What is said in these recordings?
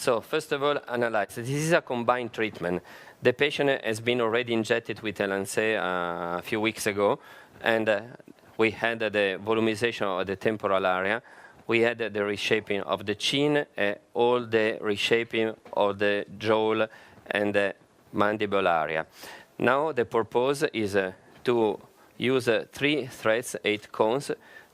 So first of all, analyze. This is a combined treatment. The patient has been already injected with LNC a few weeks ago, and we had the volumization of the temporal area. We had the reshaping of the chin, all the reshaping of the jaw and the mandible area. Now the purpose is to use 3 threads, 8 cones,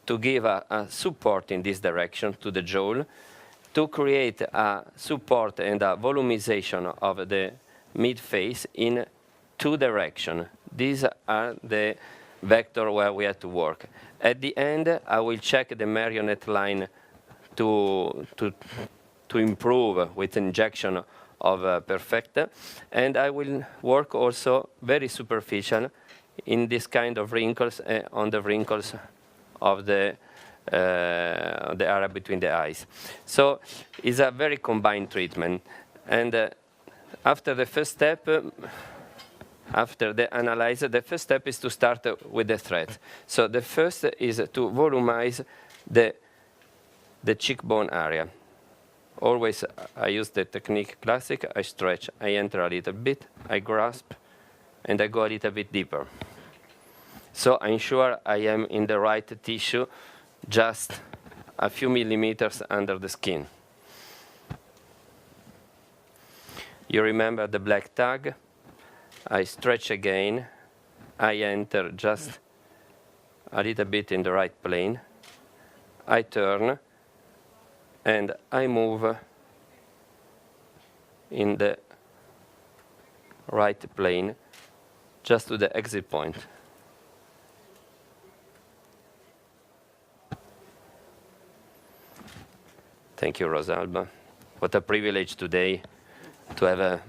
to give a support in this direction to the jaw, to create a support and a volumization of the mid-face in 2 directions. These are the vectors where we have to work. At the end, I will check the marionette line to improve with injection of Perfecta, and I will work also very superficial in this kind of wrinkles, on the wrinkles of the area between the eyes. So it's a very combined treatment. And after the first step, after the analyzer, the first step is to start with the thread. So the first is to volumize the cheekbone area. Always I use the technique classic. I stretch, I enter a little bit, I grasp, and I go a little bit deeper. So I ensure I am in the right tissue, just a few millimeters under the skin. You remember the black tag? I stretch again. I enter just a little bit in the right plane. I turn, and I move in the right plane, just to the exit point. Thank you, Rosalba. What a privilege today to have a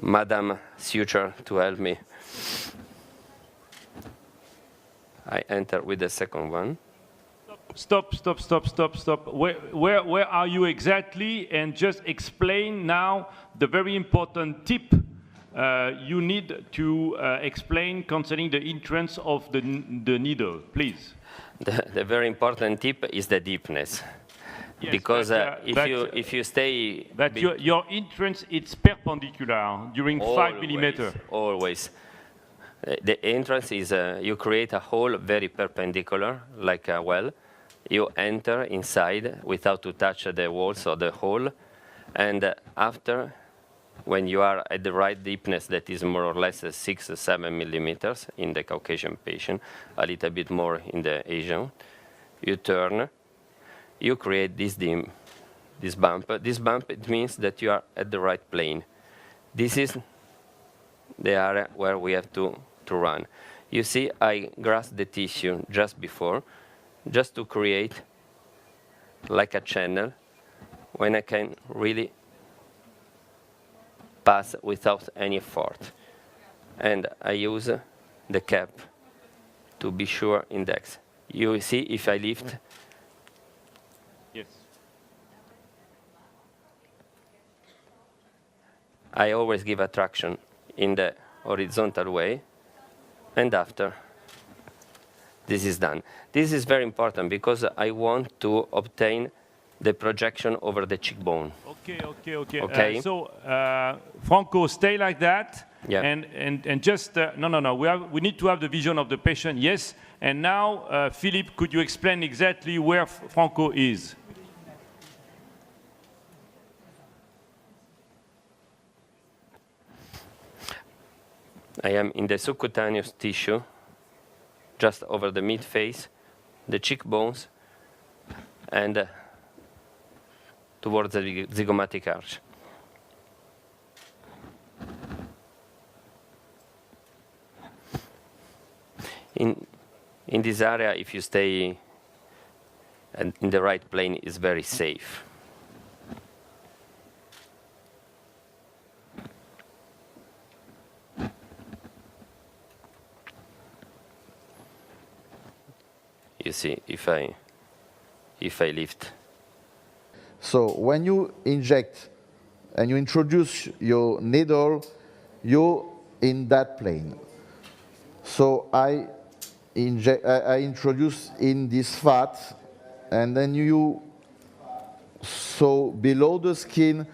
Madame Suture to help me. I enter with the second one. Stop. Where are you exactly? And just explain now the very important tip you need to explain concerning the entrance of the needle, please. The very important tip is the deepness. Yes, because if you stay... But your entrance, it's perpendicular during always, 5 millimeters. Always. The entrance is, you create a hole very perpendicular, like a well. You enter inside without to touch the walls of the hole. And after, when you are at the right deepness, that is more or less 6 or 7 millimeters in the Caucasian patient, a little bit more in the Asian, you turn. You create this bump. This bump, it means that you are at the right plane. This is the area where we have to run. You see, I grasp the tissue just before, just to create like a channel when I can really pass without any effort. And I use the cap to be sure index. You see, if I lift, yes. I always give a traction in the horizontal way, and after, this is done. This is very important because I want to obtain the projection over the cheekbone. Okay. So, Franco, stay like that. Yeah. And just, no. We need to have the vision of the patient, yes. And now, Philippe, could you explain exactly where Franco is? I am in the subcutaneous tissue, just over the mid-face, the cheekbones, and towards the zygomatic arch. In this area, if you stay in the right plane, is very safe. You see, if I lift. So when you inject and you introduce your needle, you're in that plane. So I introduce in this fat, and then so below the skin,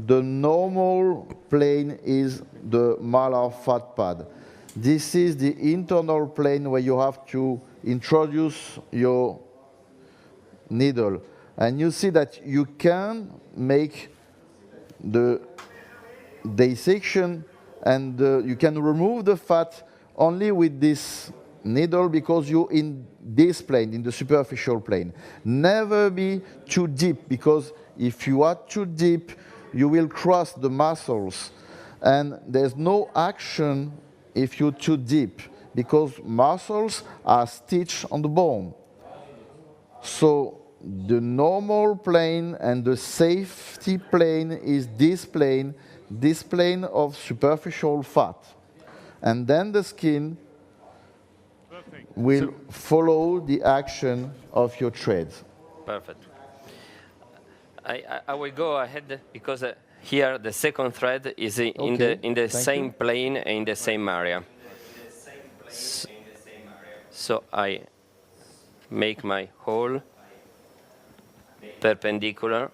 the normal plane is the malar fat pad. This is the internal plane where you have to introduce your needle. And you see that you can make the dissection and you can remove the fat only with this needle because you're in this plane, in the superficial plane. Never be too deep, because if you are too deep, you will cross the muscles. And there's no action if you're too deep, because muscles are stitched on the bone. So the normal plane and the safety plane is this plane of superficial fat. And then the skin will follow the action of your threads. Perfect. I will go ahead because here the second thread is in the same plane and in the same area. So I make my hole perpendicular.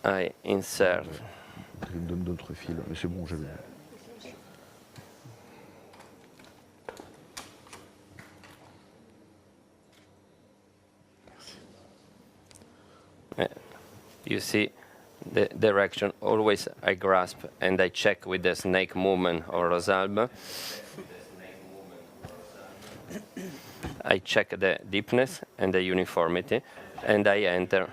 I insert. Il me donne d'autres fils, mais c'est bon, je l'ai. You see the direction. Always I grasp and I check with the snake movement or Rosalba. I check the deepness and the uniformity, and I enter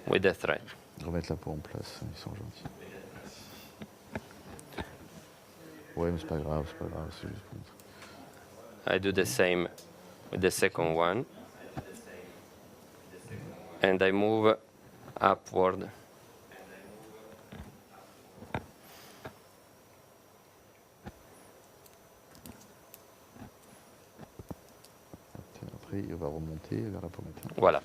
with the thread. Remettre la peau en place, ils sont gentils. Ouais, mais c'est pas grave, c'est juste pour... I do the same with the second one, and I move upward. Après, il va remonter vers la pommette. Voilà.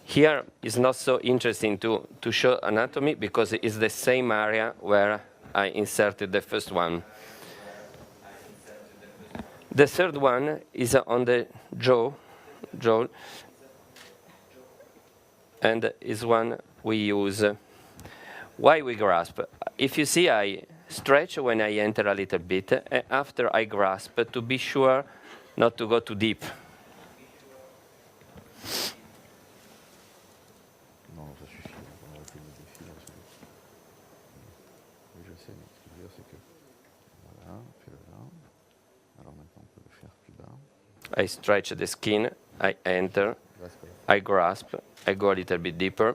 Here is not so interesting to show anatomy because it's the same area where I inserted the first one. The third one is on the jaw, and is one we use. Why we grasp? If you see, I stretch when I enter a little bit, and after I grasp to be sure not to go too deep. Non, ça suffit. On aurait pu mettre des fils. Oui, je sais, mais ce que je veux dire, c'est que... Voilà, fais-le là. Alors maintenant, on peut le faire plus bas. I stretch the skin, I enter, I grasp, I go a little bit deeper,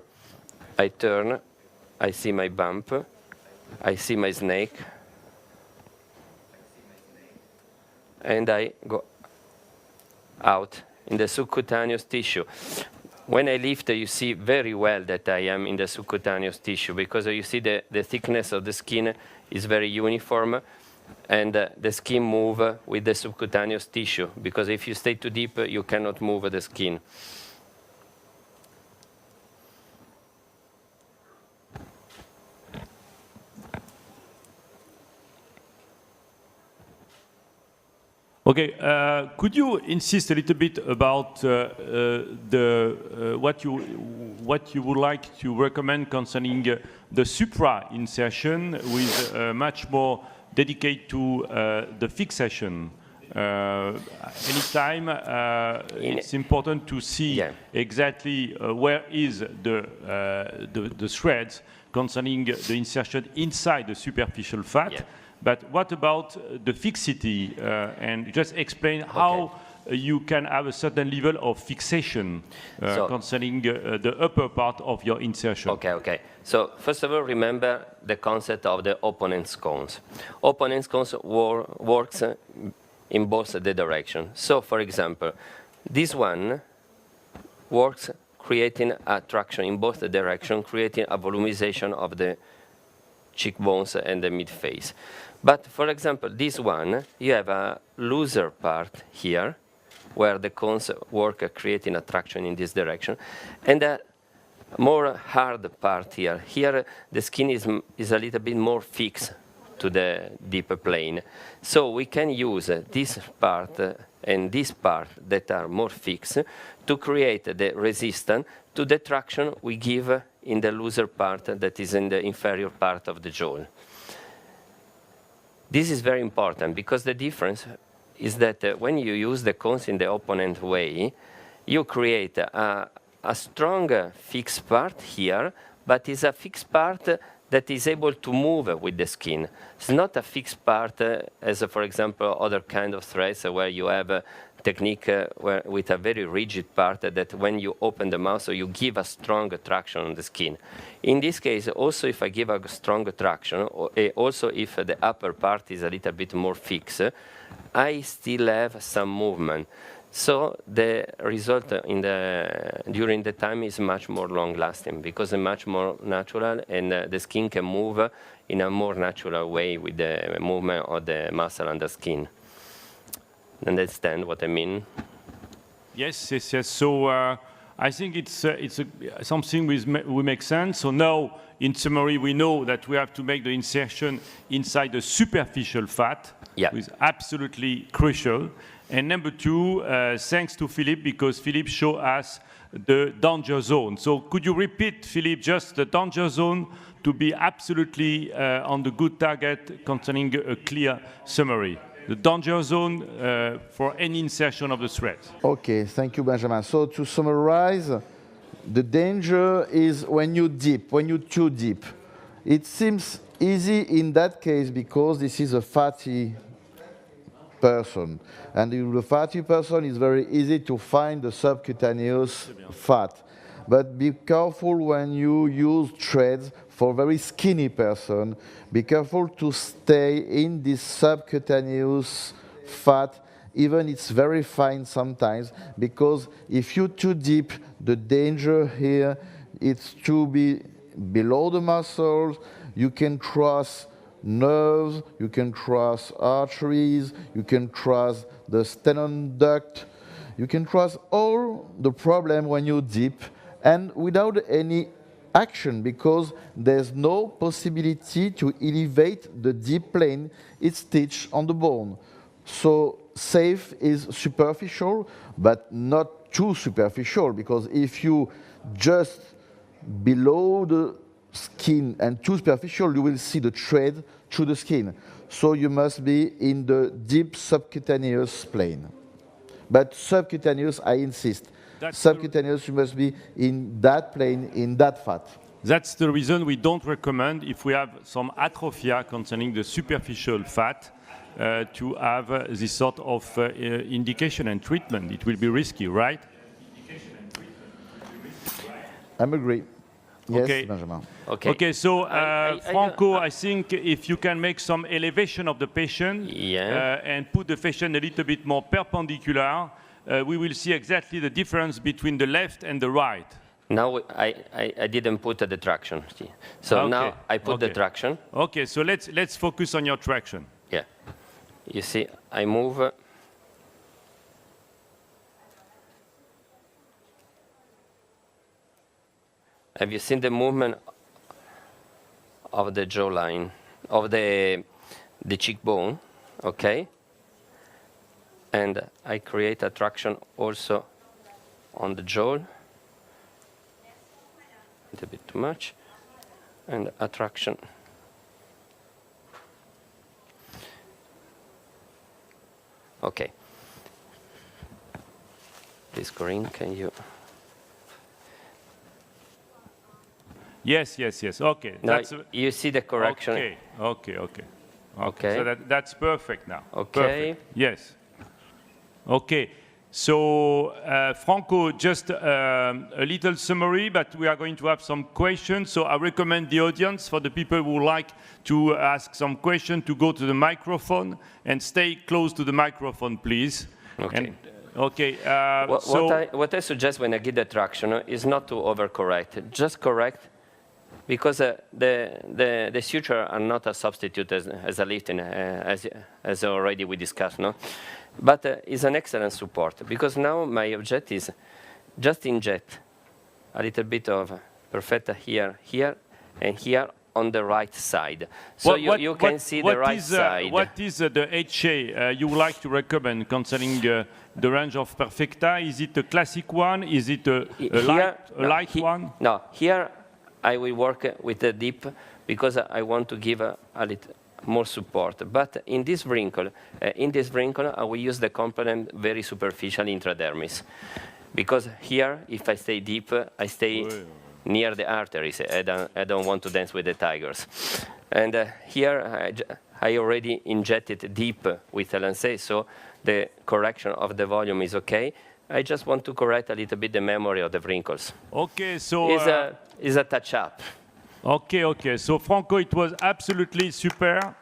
I turn, I see my bump, I see my snake, and I go out in the subcutaneous tissue. When I lift, you see very well that I am in the subcutaneous tissue because you see the thickness of the skin is very uniform, and the skin move with the subcutaneous tissue, because if you stay too deep, you cannot move the skin. Okay, could you insist a little bit about what you would like to recommend concerning the supra insertion with much more dedicated to the fixation? Anytime it's important to see exactly where is the threads concerning the insertion inside the superficial fat. Yeah. But what about the fixity? And just explain how you can have a certain level of fixation concerning the upper part of your insertion. Okay. So first of all, remember the concept of the opponent's cones. Opponent's cones works in both the direction. So for example, this one works creating a traction in both the direction, creating a volumization of the cheekbones and the mid-face. But for example, this one, you have a looser part here, where the cones work creating a traction in this direction, and a more hard part here. Here, the skin is a little bit more fixed to the deeper plane. So we can use this part and this part that are more fixed to create the resistance to the traction we give in the looser part that is in the inferior part of the jaw. This is very important because the difference is that when you use the cones in the opponent way, you create a strong fixed part here, but it's a fixed part that is able to move with the skin. It's not a fixed part as, for example, other kind of threads where you have a technique with a very rigid part that when you open the mouth, so you give a strong traction on the skin. In this case, also if I give a strong traction, also if the upper part is a little bit more fixed, I still have some movement. So the result during the time is much more long-lasting because it's much more natural and the skin can move in a more natural way with the movement of the muscle and the skin. Understand what I mean? Yes, yes, yes. So I think it's something will make sense. So now, in summary, we know that we have to make the insertion inside the superficial fat, which is absolutely crucial. And number two, thanks to Philippe, because Philippe showed us the danger zone. So could you repeat, Philippe, just the danger zone to be absolutely on the good target concerning a clear summary? The danger zone for any insertion of the thread. Okay, thank you, Benjamin. So to summarize, the danger is when you dip, when you too deep. It seems easy in that case because this is a fatty person. And in the fatty person, it's very easy to find the subcutaneous fat. But be careful when you use threads for a very skinny person. Be careful to stay in this subcutaneous fat, even it's very fine sometimes, because if you're too deep, the danger here is to be below the muscles. You can cross nerves, you can cross arteries, you can cross the sternum duct, you can cross all the problem when you deep and without any action because there's no possibility to elevate the deep plane, it's stitched on the bone. So safe is superficial, but not too superficial because if you just below the skin and too superficial, you will see the thread through the skin. So you must be in the deep subcutaneous plane. But subcutaneous, I insist. Subcutaneous, you must be in that plane, in that fat. That's the reason we don't recommend, if we have some atrophia concerning the superficial fat, to have this sort of indication and treatment. It will be risky, right? I'm agree. Yes, okay. Benjamin. Okay. Okay. So, Franco, I think if you can make some elevation of the patient and put the patient a little bit more perpendicular, we will see exactly the difference between the left and the right. Now I didn't put the traction. So now I put the traction. Okay. So let's focus on your traction. Yeah. You see, I move. Have you seen the movement of the jawline, of the cheekbone? Okay. And I create a traction also on the jaw. A little bit too much. And a traction. Okay. This green, can you? Yes, yes, yes. Okay. Now you see the correction. Okay, okay, okay. Okay. So that's perfect now. Okay. Perfect. Yes. Okay. So, Franco, just a little summary, but we are going to have some questions. So I recommend the audience, for the people who would like to ask some questions, to go to the microphone and stay close to the microphone, please. Okay. And, okay. What I suggest when I give the traction is not to overcorrect. Just correct, because the suture are not a substitute as a lifting, as already we discussed, no? But it's an excellent support, because now my objective is just inject a little bit of perfetta here, here, and here on the right side. So you can see the right side. What is the HA you would like to recommend concerning the range of Perfecta? Is it a classic one? Is it a light one? No, here I will work with the deep because I want to give a little more support. But in this wrinkle, I will use the component very superficial intradermis. Because here, if I stay deep, I stay near the arteries. I don't want to dance with the tigers. And here, I already injected deep with LNC, so the correction of the volume is okay. I just want to correct a little bit the memory of the wrinkles. Okay, so... It's a touch-up. Okay, okay. So, Franco, it was absolutely super.